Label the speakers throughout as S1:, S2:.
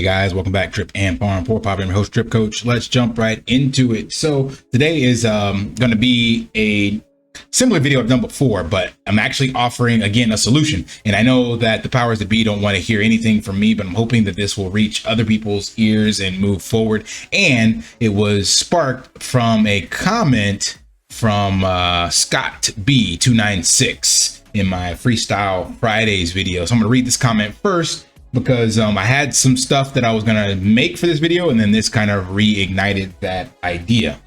S1: Hey guys, welcome back. Drip and Farm for Pop. I'm your host, Drip Coach. Let's jump right into it. So today is going to be a similar video I've done before, but I'm actually offering again a solution. And I know that the powers that be don't want to hear anything from me, but I'm hoping that this will reach other people's ears and move forward. And it was sparked from a comment from Scott B296 in my Freestyle Fridays video. So I'm going to read this comment first, because I had some stuff that I was gonna make for this video, and then this kind of reignited that idea.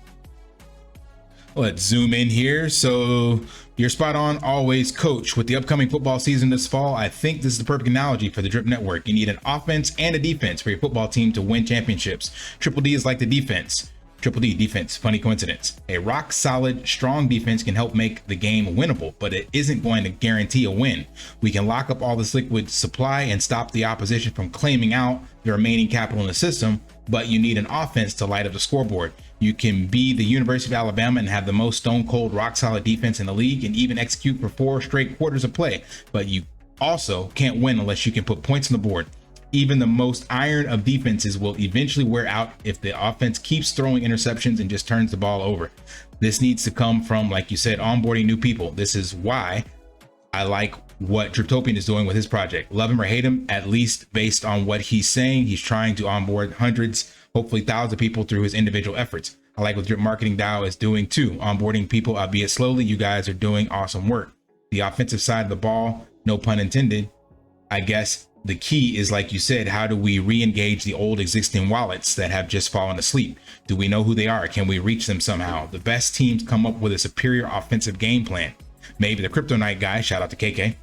S1: Let's zoom in here. So you're spot on always, coach. With the upcoming football season this fall, I think this is the perfect analogy for the Drip Network. You need an offense and a defense for your football team to win championships. Triple D is like the defense. Triple D, defense, funny coincidence. A rock solid, strong defense can help make the game winnable, but it isn't going to guarantee a win. We can lock up all this liquid supply and stop the opposition from claiming out the remaining capital in the system, but you need an offense to light up the scoreboard. You can be the University of Alabama and have the most stone cold rock solid defense in the league and even execute for 4 straight quarters of play, but you also can't win unless you can put points on the board. Even the most iron of defenses will eventually wear out if the offense keeps throwing interceptions and just turns the ball over. This needs to come from, like you said, onboarding new people. This is why I like what Driptopian is doing with his project. Love him or hate him, at least based on what he's saying, he's trying to onboard hundreds, hopefully thousands of people through his individual efforts. I like what Drip Marketing DAO is doing too, onboarding people, albeit slowly. You guys are doing awesome work. The offensive side of the ball, no pun intended, I guess. The key is, like you said, how do we re-engage the old existing wallets that have just fallen asleep? Do we know who they are? Can we reach them somehow? The best teams come up with a superior offensive game plan. Maybe the Crypto Knight guy, shout out to KK,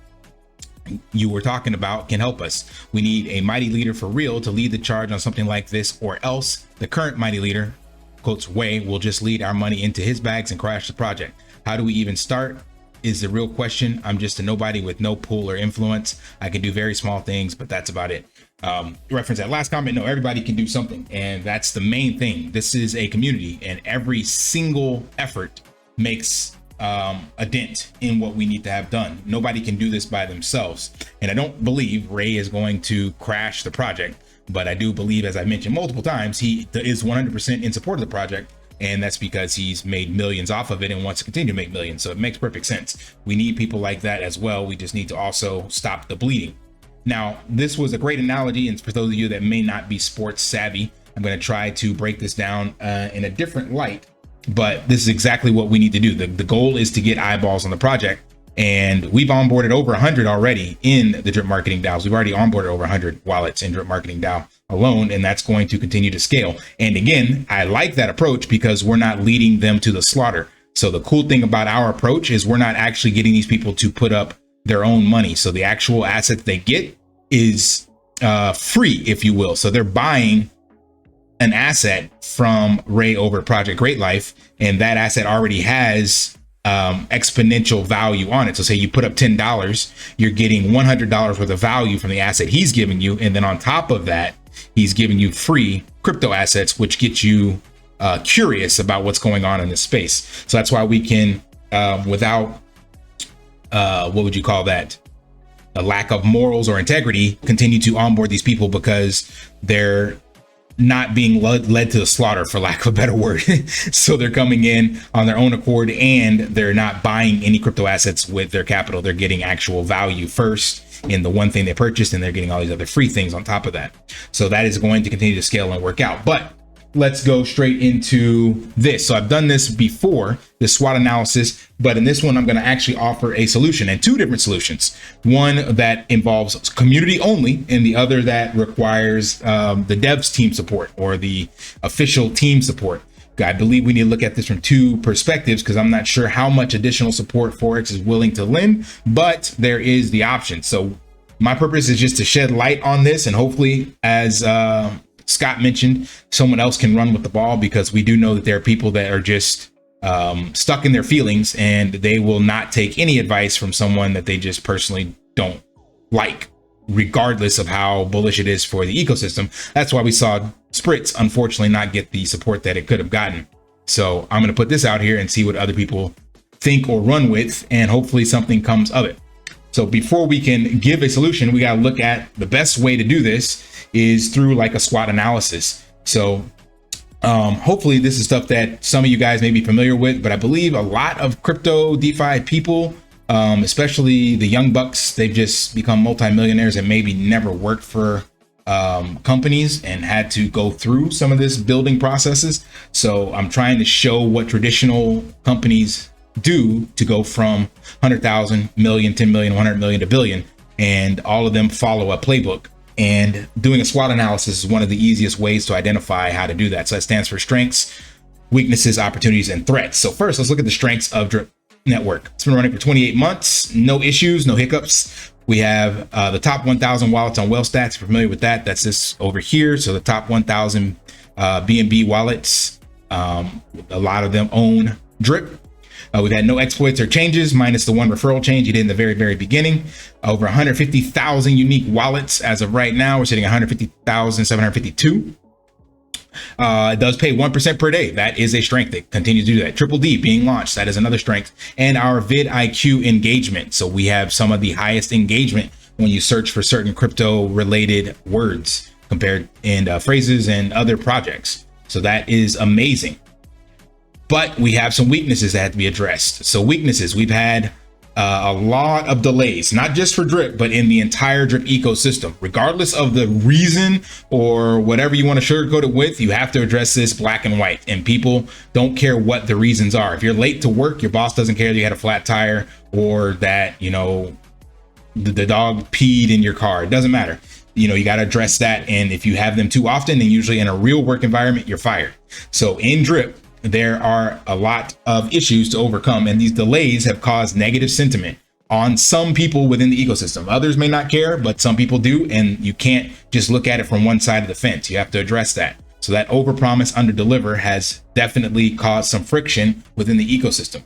S1: you were talking about, can help us. We need a mighty leader for real to lead the charge on something like this, or else the current mighty leader, quotes Way, will just lead our money into his bags and crash the project. How do we even start? Is the real question. I'm just a nobody with no pull or influence. I can do very small things, but that's about it. Reference that last comment. No, everybody can do something, and that's the main thing. This is a community, and every single effort makes a dent in what we need to have done. Nobody can do this by themselves, and I don't believe Ray is going to crash the project, but I do believe, as I mentioned multiple times, he is 100% in support of the project. And that's because he's made millions off of it and wants to continue to make millions. So it makes perfect sense. We need people like that as well. We just need to also stop the bleeding. Now, this was a great analogy. And for those of you that may not be sports savvy, I'm going to try to break this down in a different light. But this is exactly what we need to do. The goal is to get eyeballs on the project. And we've onboarded over 100 already in the Drip Marketing DAOs. We've already onboarded over 100 wallets in Drip Marketing DAO alone, and that's going to continue to scale. And again, I like that approach because we're not leading them to the slaughter. So the cool thing about our approach is we're not actually getting these people to put up their own money. So the actual asset they get is free, if you will. So they're buying an asset from Ray over Project Great Life, and that asset already has exponential value on it. So say you put up $10, you're getting $100 worth of value from the asset he's giving you, and then on top of that, he's giving you free crypto assets, which get you curious about what's going on in this space. So that's why we can, without what would you call that, a lack of morals or integrity, continue to onboard these people because they're not being led to the slaughter, for lack of a better word. So they're coming in on their own accord, and they're not buying any crypto assets with their capital. They're getting actual value first in the one thing they purchased, and they're getting all these other free things on top of that. So that is going to continue to scale and work out. But let's go straight into this. So I've done this before, the SWOT analysis, but in this one, I'm going to actually offer a solution, and 2 different solutions. One that involves community only, and the other that requires the devs team support or the official team support. I believe we need to look at this from 2 perspectives, because I'm not sure how much additional support Forex is willing to lend, but there is the option. So my purpose is just to shed light on this, and hopefully, as Scott mentioned, someone else can run with the ball, because we do know that there are people that are just stuck in their feelings, and they will not take any advice from someone that they just personally don't like, regardless of how bullish it is for the ecosystem. That's why we saw SPRITZ unfortunately not get the support that it could have gotten. So I'm going to put this out here and see what other people think or run with, and hopefully something comes of it. So before we can give a solution, we got to look at the best way to do this is through like a SWOT analysis. So hopefully this is stuff that some of you guys may be familiar with, but I believe a lot of crypto DeFi people, especially the young bucks, they've just become multimillionaires and maybe never worked for companies and had to go through some of this building processes. So I'm trying to show what traditional companies do to go from 100,000, million, 10 million, 100 million to billion, and all of them follow a playbook. And doing a SWOT analysis is one of the easiest ways to identify how to do that. So that stands for strengths, weaknesses, opportunities, and threats. So first, let's look at the strengths of Drip Network. It's been running for 28 months, no issues, no hiccups. We have the top 1,000 wallets on WellStats. If you're familiar with that, that's this over here. So the top 1,000 BNB wallets, a lot of them own Drip. We've had no exploits or changes, minus the one referral change you did in the very, very beginning. Over 150,000 unique wallets as of right now. We're sitting at 150,752. It does pay 1% per day. That is a strength. It continues to do that. Triple D being launched. That is another strength. And our vidIQ engagement. So we have some of the highest engagement when you search for certain crypto related words compared in phrases and other projects. So that is amazing. But we have some weaknesses that have to be addressed. So weaknesses, we've had a lot of delays, not just for Drip, but in the entire Drip ecosystem. Regardless of the reason or whatever you want to sugarcoat it with, you have to address this black and white. And people don't care what the reasons are. If you're late to work, your boss doesn't care that you had a flat tire or that, you know, the dog peed in your car. It doesn't matter. You know, you got to address that. And if you have them too often, then usually in a real work environment, you're fired. So in Drip, there are a lot of issues to overcome, and these delays have caused negative sentiment on some people within the ecosystem. Others may not care, but some people do, and you can't just look at it from one side of the fence. You have to address that. So that overpromise, underdeliver has definitely caused some friction within the ecosystem.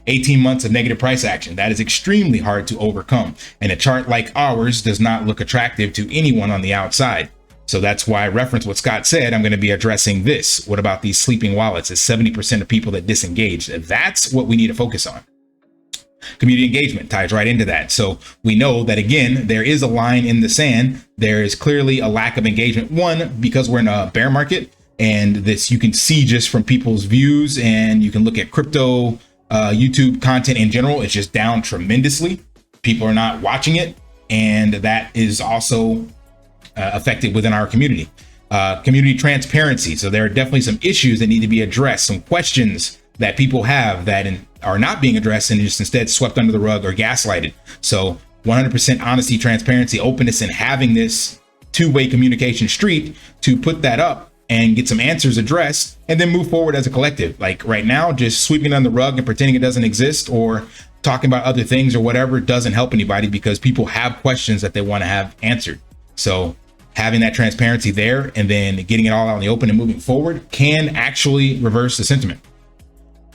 S1: 18 months of negative price action. That is extremely hard to overcome, and a chart like ours does not look attractive to anyone on the outside. So that's why I reference what Scott said. I'm going to be addressing this. What about these sleeping wallets? It's 70% of people that disengage. That's what we need to focus on. Community engagement ties right into that. So we know that, again, there is a line in the sand. There is clearly a lack of engagement. One, because we're in a bear market, and this you can see just from people's views, and you can look at crypto YouTube content in general. It's just down tremendously. People are not watching it. And that is also affected within our community. Community transparency. So there are definitely some issues that need to be addressed, some questions that people have that are not being addressed and just instead swept under the rug or gaslighted. So 100% honesty, transparency, openness, and having this two-way communication street to put that up and get some answers addressed and then move forward as a collective. Like right now, just sweeping it under the rug and pretending it doesn't exist or talking about other things or whatever doesn't help anybody, because people have questions that they want to have answered. So having that transparency there and then getting it all out in the open and moving forward can actually reverse the sentiment.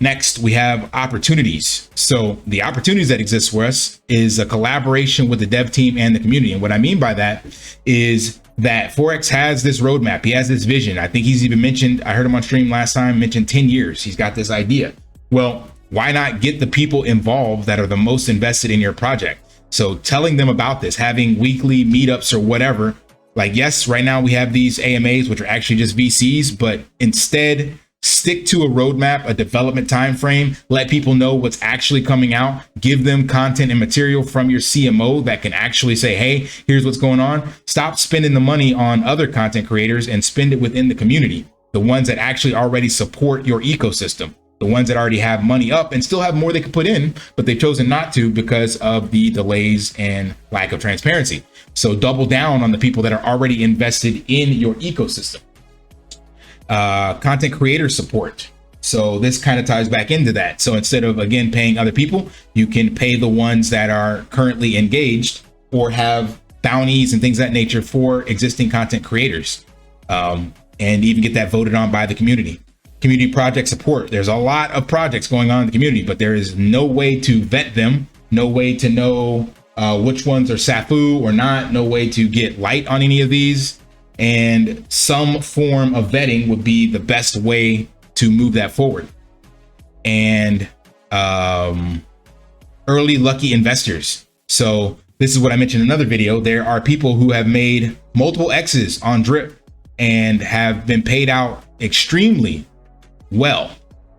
S1: Next, we have opportunities. So the opportunities that exist for us is a collaboration with the dev team and the community. And what I mean by that is that Forex has this roadmap. He has this vision. I think he's even mentioned, I heard him on stream last time, mentioned 10 years. He's got this idea. Well, why not get the people involved that are the most invested in your project? So telling them about this, having weekly meetups or whatever. Like, yes, right now we have these AMAs, which are actually just VCs, but instead stick to a roadmap, a development time frame, let people know what's actually coming out, give them content and material from your CMO that can actually say, hey, here's what's going on. Stop spending the money on other content creators and spend it within the community, the ones that actually already support your ecosystem, the ones that already have money up and still have more they could put in, but they've chosen not to because of the delays and lack of transparency. So double down on the people that are already invested in your ecosystem. Content creator support. So this kind of ties back into that. So instead of, again, paying other people, you can pay the ones that are currently engaged or have bounties and things of that nature for existing content creators, and even get that voted on by the community. Community project support. There's a lot of projects going on in the community, but there is no way to vet them, no way to know which ones are SAFU or not, no way to get light on any of these. And some form of vetting would be the best way to move that forward. And early lucky investors. So This is what I mentioned in another video. There are people who have made multiple X's on drip and have been paid out extremely well.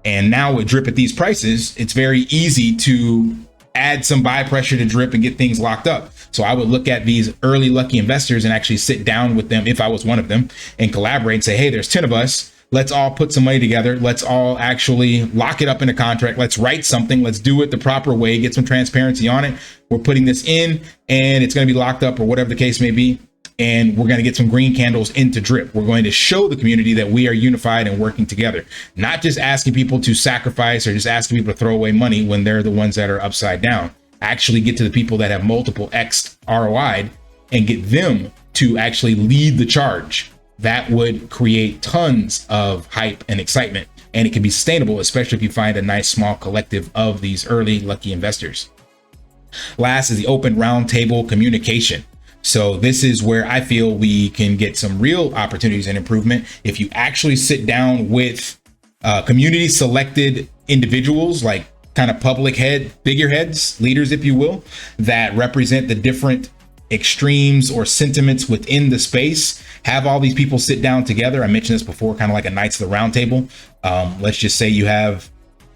S1: And now with drip at these prices, it's very easy to add some buy pressure to drip and get things locked up. So I would look at these early lucky investors and actually sit down with them, if I was one of them, and collaborate and say, hey, there's 10 of us. Let's all put some money together. Let's all actually lock it up in a contract. Let's write something. Let's do it the proper way, get some transparency on it. We're putting this in and it's going to be locked up or whatever the case may be. And we're going to get some green candles into drip. We're going to show the community that we are unified and working together, not just asking people to sacrifice or just asking people to throw away money when they're the ones that are upside down. Actually get to the people that have multiple X ROI'd and get them to actually lead the charge. That would create tons of hype and excitement, and it can be sustainable, especially if you find a nice small collective of these early lucky investors. Last is the open roundtable communication. So this is where I feel we can get some real opportunities and improvement if you actually sit down with community selected individuals, like kind of public figureheads, leaders, if you will, that represent the different extremes or sentiments within the space. Have all these people sit down together. I mentioned this before, kind of like a Knights of the Round Table. Let's just say you have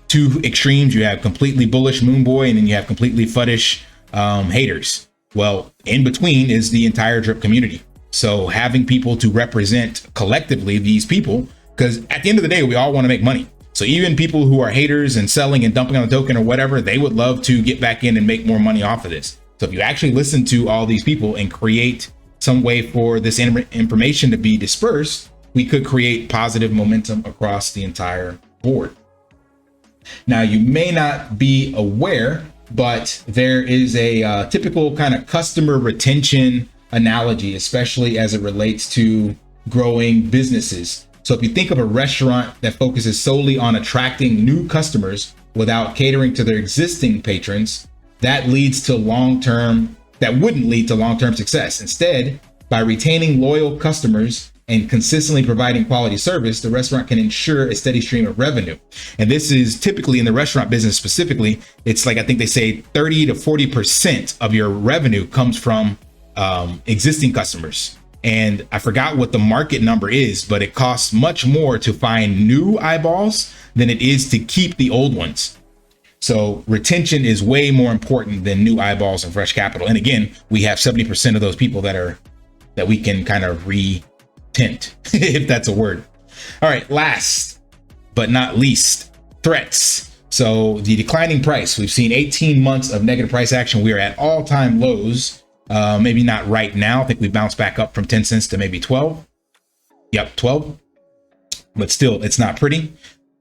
S1: two extremes. You have completely bullish moon boy, and then you have completely fuddish haters. Well, in between is the entire drip community. So having people to represent collectively these people, because at the end of the day, we all want to make money. So even people who are haters and selling and dumping on the token or whatever, they would love to get back in and make more money off of this. So if you actually listen to all these people and create some way for this information to be dispersed, we could create positive momentum across the entire board. Now, you may not be aware, but there is a typical kind of customer retention analogy, especially as it relates to growing businesses. So if you think of a restaurant that focuses solely on attracting new customers without catering to their existing patrons, that wouldn't lead to long-term success. Instead, by retaining loyal customers and consistently providing quality service, the restaurant can ensure a steady stream of revenue. And this is typically in the restaurant business specifically, it's like, I think they say 30 to 40% of your revenue comes from existing customers. And I forgot what the market number is, but it costs much more to find new eyeballs than it is to keep the old ones. So retention is way more important than new eyeballs and fresh capital. And again, we have 70% of those people that we can kind of re-tint, if that's a word. All right, last but not least, threats. So the declining price, we've seen 18 months of negative price action. We are at all-time lows. Maybe not right now. I think we bounced back up from 10 cents to maybe 12. Yep, 12. But still, it's not pretty.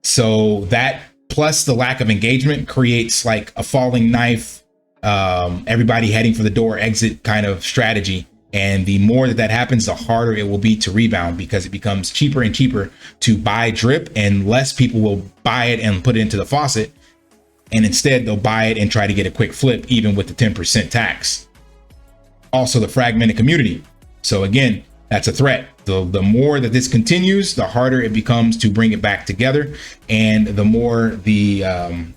S1: So that plus the lack of engagement creates like a falling knife, everybody heading for the door exit kind of strategy. And the more that happens, the harder it will be to rebound, because it becomes cheaper and cheaper to buy drip, and less people will buy it and put it into the faucet. And instead they'll buy it and try to get a quick flip, even with the 10% tax. Also the fragmented community. So again, that's a threat. The more that this continues, the harder it becomes to bring it back together, and the more the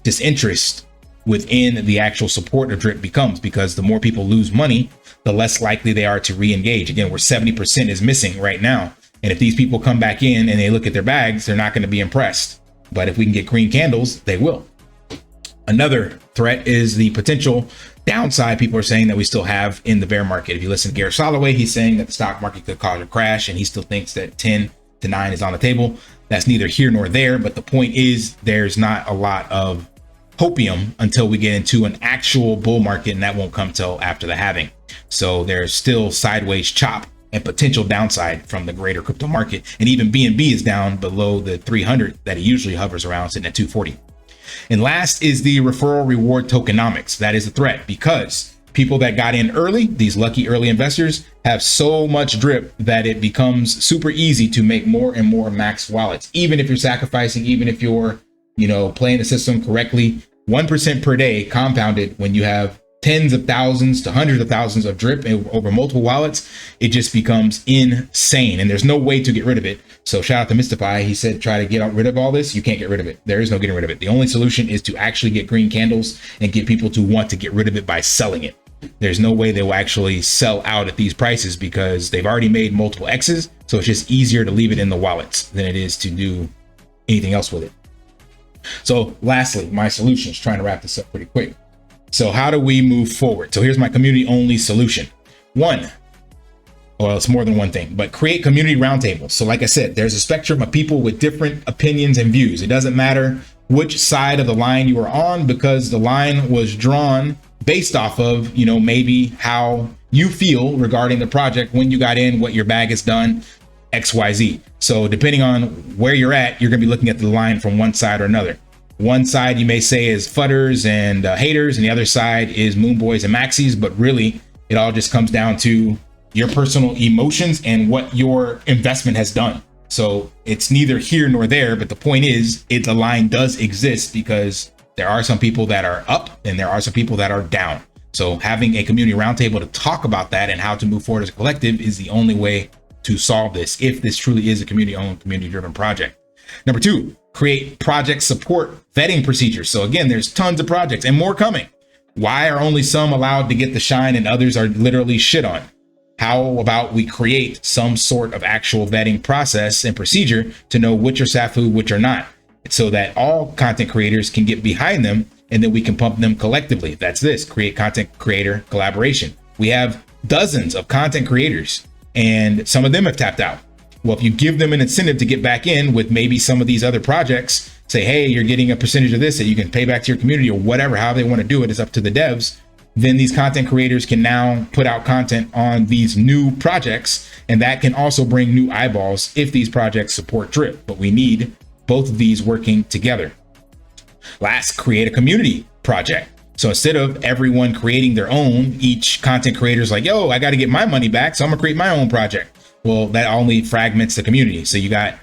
S1: disinterest within the actual support of drip becomes, because the more people lose money, the less likely they are to re-engage. Again, where 70% is missing right now. And if these people come back in and they look at their bags, they're not going to be impressed. But if we can get green candles, they will. Another threat is the potential downside people are saying that we still have in the bear market. If you listen to Garrett Soloway, he's saying that the stock market could cause a crash, and he still thinks that 10 to 9 is on the table. That's neither here nor there, but the point is there's not a lot of hopium until we get into an actual bull market, and that won't come till after the halving. So there's still sideways chop and potential downside from the greater crypto market. And even BNB is down below the 300 that it usually hovers around, sitting at 240. And last is the referral reward tokenomics. That is a threat, because people that got in early, these lucky early investors, have so much drip that it becomes super easy to make more and more max wallets. Even if you're sacrificing, even if you're, playing the system correctly, 1% per day compounded, when you have tens of thousands to hundreds of thousands of drip over multiple wallets, it just becomes insane. And there's no way to get rid of it. So shout out to Mystify. He said, try to get rid of all this. You can't get rid of it. There is no getting rid of it. The only solution is to actually get green candles and get people to want to get rid of it by selling it. there's no way they will actually sell out at these prices because they've already made multiple X's. So it's just easier to leave it in the wallets than it is to do anything else with it. So lastly, my solutions, trying to wrap this up pretty quick. So how do we move forward? So here's my community only solution. One, well, it's more than one thing, but create community roundtables. So like I said, there's a spectrum of people with different opinions and views. It doesn't matter which side of the line you are on, because the line was drawn based off of, you know, maybe how you feel regarding the project when you got in, what your bag has done, XYZ. So depending on where you're at, you're going to be looking at the line from one side or another. One side you may say is fudders and haters, and the other side is moon boys and maxis. But really, it all just comes down to your personal emotions and what your investment has done. So it's neither here nor there. But the point is, the line does exist because there are some people that are up and there are some people that are down. So having a community roundtable to talk about that and how to move forward as a collective is the only way to solve this, if this truly is a community-owned, community-driven project. Number two, create project support vetting procedures. So again, there's tons of projects and more coming. Why are only some allowed to get the shine and others are literally shit on? How about we create some sort of actual vetting process and procedure to know which are SAFU, which are not, so that all content creators can get behind them and then we can pump them collectively. That's this, create content creator collaboration. We have dozens of content creators and some of them have tapped out. Well, if you give them an incentive to get back in with maybe some of these other projects, say, hey, you're getting a percentage of this that you can pay back to your community or whatever, how they want to do it is up to the devs. Then these content creators can now put out content on these new projects. And that can also bring new eyeballs if these projects support Drip. But we need both of these working together. Last, create a community project. So instead of everyone creating their own, each content creator is like, yo, I got to get my money back, so I'm gonna create my own project. Well, that only fragments the community. So you got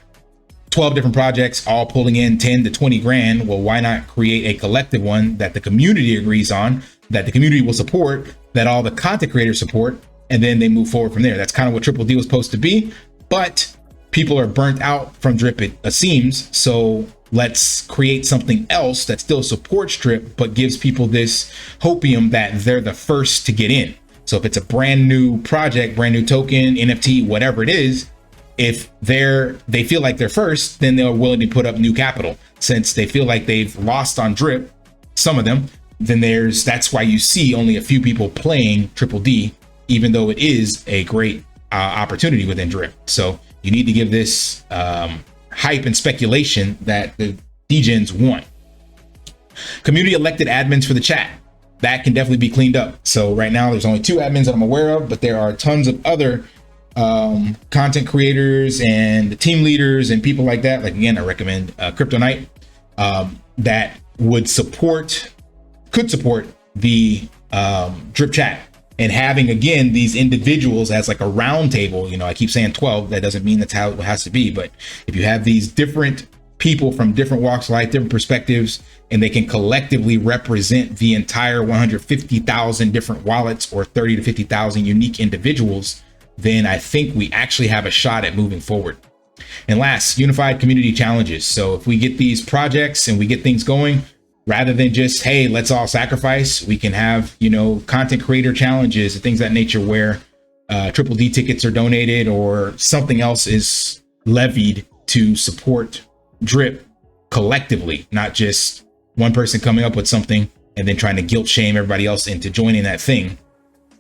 S1: 12 different projects all pulling in 10 to 20 grand. Well, why not create a collective one that the community agrees on, that the community will support, that all the content creators support, and then they move forward from there. That's kind of what Triple D was supposed to be, but people are burnt out from Drip, it seems. So let's create something else that still supports Drip, but gives people this hopium that they're the first to get in. So if it's a brand new project, brand new token, NFT, whatever it is, if they feel like they're first, then they're willing to put up new capital. Since they feel like they've lost on Drip, some of them, then that's why you see only a few people playing Triple D, even though it is a great opportunity within Drip. So you need to give this hype and speculation that the degens want. Community elected admins for the chat. That can definitely be cleaned up. So right now there's only 2 admins that I'm aware of, but there are tons of other content creators and team leaders and people like that. Like, again, I recommend Kryptonite that could support the Drip chat. And having, again, these individuals as like a round table, you know, I keep saying 12, that doesn't mean that's how it has to be. But if you have these different people from different walks of life, different perspectives, and they can collectively represent the entire 150,000 different wallets or 30 to 50,000 unique individuals, then I think we actually have a shot at moving forward. And last, unified community challenges. So if we get these projects and we get things going, rather than just, hey, let's all sacrifice, we can have, you know, content creator challenges and things of that nature where Triple D tickets are donated or something else is levied to support Drip collectively, not just one person coming up with something and then trying to guilt shame everybody else into joining that thing.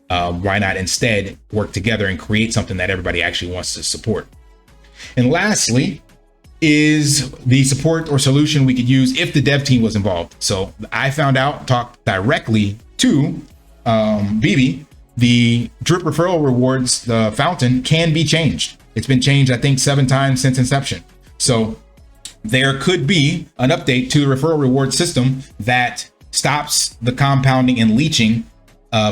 S1: Why not instead work together and create something that everybody actually wants to support? And lastly, is the support or solution we could use if the dev team was involved. So I talked directly to BB, the Drip referral rewards, the fountain can be changed. It's been changed, I think, 7 times since inception. So there could be an update to the referral reward system that stops the compounding and leeching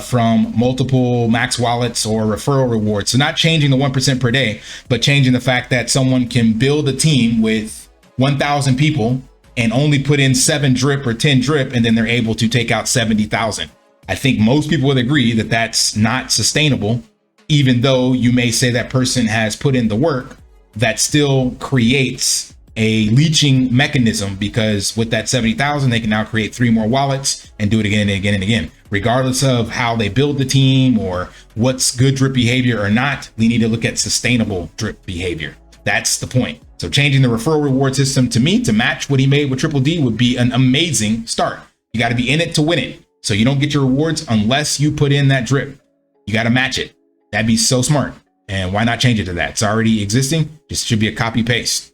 S1: from multiple max wallets or referral rewards. So not changing the 1% per day, but changing the fact that someone can build a team with 1,000 people and only put in 7 drip or 10 drip, and then they're able to take out 70,000. I think most people would agree that that's not sustainable, even though you may say that person has put in the work. That still creates a leeching mechanism, because with that 70,000, they can now create 3 more wallets and do it again and again and again. regardless of how they build the team or what's good drip behavior or not, we need to look at sustainable drip behavior. That's the point. So changing the referral reward system to me to match what he made with Triple D would be an amazing start. You got to be in it to win it. So you don't get your rewards unless you put in that drip. You got to match it. That'd be so smart. And why not change it to that? It's already existing. Just should be a copy paste.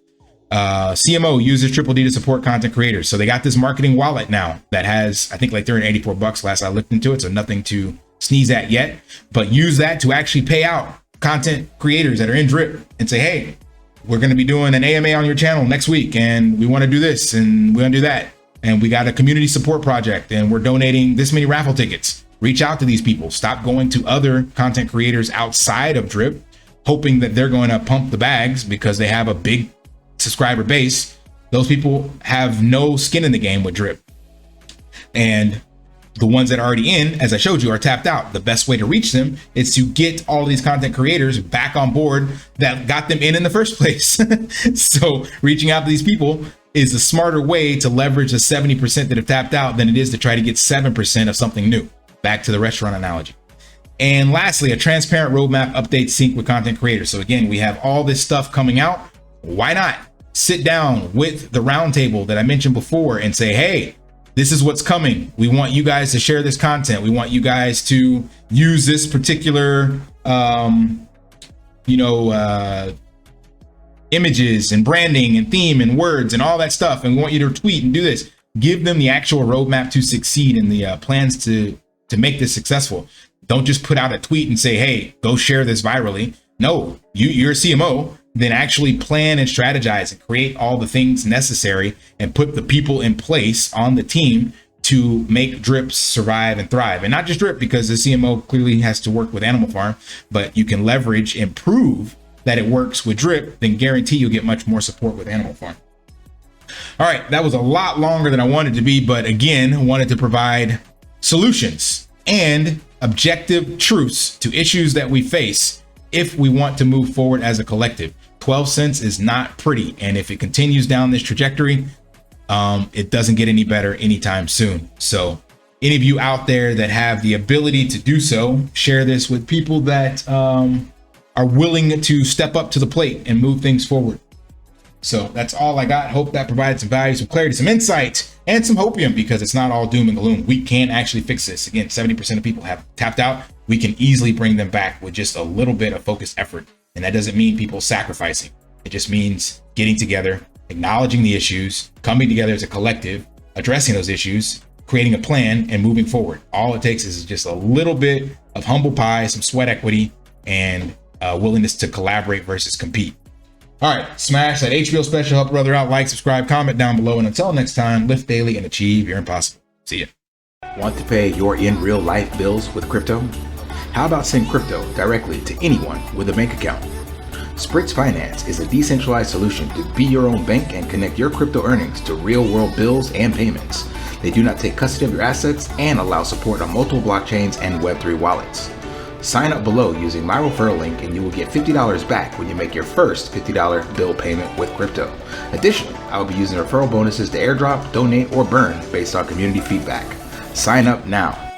S1: CMO uses Triple D to support content creators. So they got this marketing wallet now that has, I think like $384 last I looked into it. So nothing to sneeze at yet, but use that to actually pay out content creators that are in drip and say, hey, we're going to be doing an AMA on your channel next week. And we want to do this and we want to do that. And we got a community support project and we're donating this many raffle tickets. Reach out to these people. Stop going to other content creators outside of drip, hoping that they're going to pump the bags because they have a big subscriber base. Those people have no skin in the game with drip. And the ones that are already in, as I showed you, are tapped out. The best way to reach them is to get all these content creators back on board that got them in the first place. So reaching out to these people is a smarter way to leverage the 70% that have tapped out than it is to try to get 7% of something new. Back to the restaurant analogy. And lastly, a transparent roadmap update sync with content creators. So again, we have all this stuff coming out. Why not sit down with the roundtable that I mentioned before and say, hey, this is what's coming. We want you guys to share this content. We want you guys to use this particular, images and branding and theme and words and all that stuff. And we want you to tweet and do this. Give them the actual roadmap to succeed and the plans to make this successful. Don't just put out a tweet and say, hey, go share this virally. No, you're a CMO. Then actually plan and strategize and create all the things necessary and put the people in place on the team to make drips survive and thrive. And not just drip, because the CMO clearly has to work with Animal Farm, but you can leverage and prove that it works with drip, then guarantee you'll get much more support with Animal Farm. All right, that was a lot longer than I wanted to be, but again, I wanted to provide solutions and objective truths to issues that we face if we want to move forward as a collective. 12 cents is not pretty. And if it continues down this trajectory, it doesn't get any better anytime soon. So any of you out there that have the ability to do so, share this with people that are willing to step up to the plate and move things forward. So that's all I got. Hope that provided some value, some clarity, some insight, and some hopium, because it's not all doom and gloom. We can actually fix this. Again, 70% of people have tapped out. We can easily bring them back with just a little bit of focused effort. And that doesn't mean people sacrificing. It just means getting together, acknowledging the issues, coming together as a collective, addressing those issues, creating a plan, and moving forward. All it takes is just a little bit of humble pie, some sweat equity, and willingness to collaborate versus compete. All right, smash that HBO special, help a brother out, like, subscribe, comment down below. And until next time, lift daily and achieve your impossible. See ya.
S2: Want to pay your in real life bills with crypto? How about send crypto directly to anyone with a bank account? SPRITZ Finance is a decentralized solution to be your own bank and connect your crypto earnings to real world bills and payments. They do not take custody of your assets and allow support on multiple blockchains and Web3 wallets. Sign up below using my referral link and you will get $50 back when you make your first $50 bill payment with crypto. Additionally, I will be using referral bonuses to airdrop, donate, or burn based on community feedback. Sign up now.